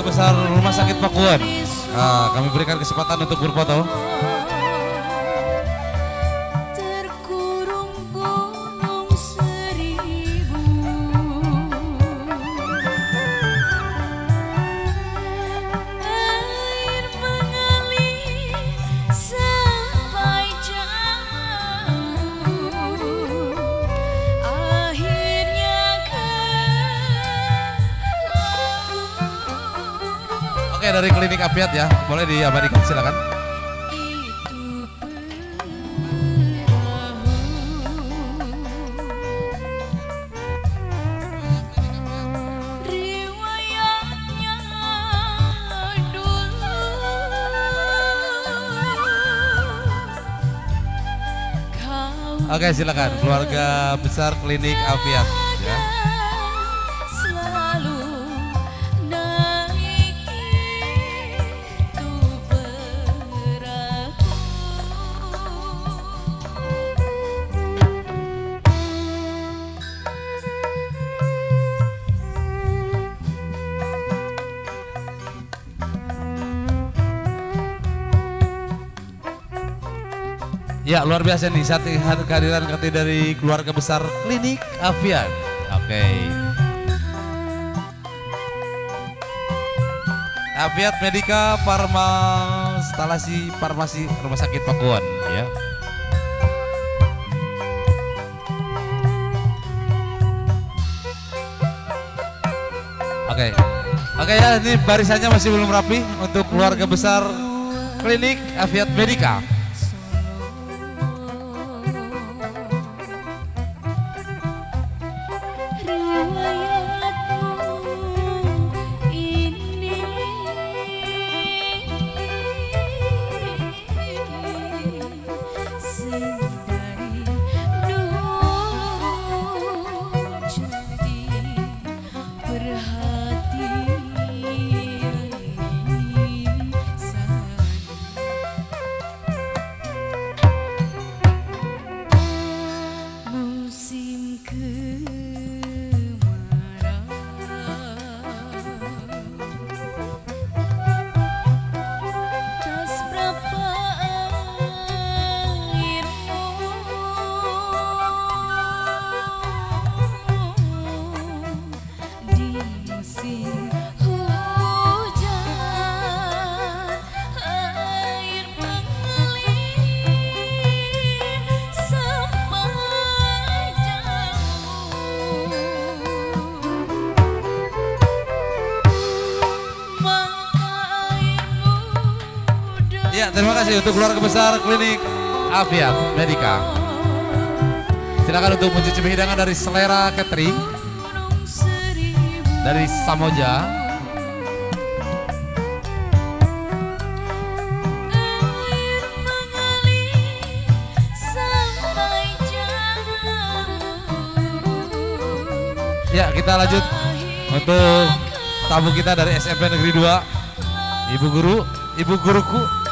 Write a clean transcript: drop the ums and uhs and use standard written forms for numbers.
Besar Rumah Sakit Pakuan. Kami berikan kesempatan untuk berfoto. Oke, dari Klinik Afiat ya, boleh diabadikan, silakan. Oke, silakan keluarga besar Klinik Afiat ya. Ya, luar biasa nih saat kehadiran dari keluarga besar Klinik Afiat. Oke. Afiat Medika Instalasi Farmasi Rumah Sakit Pakuan ya. Oke ya, ini barisannya masih belum rapi untuk keluarga besar Klinik Afiat Medika. Ya, terima kasih untuk keluarga besar Klinik Afiat Medika. Silakan untuk mencicipi hidangan dari Selera Catering dari Samoja. Ya, kita lanjut untuk tamu kita dari SMP Negeri 2, Ibu Guruku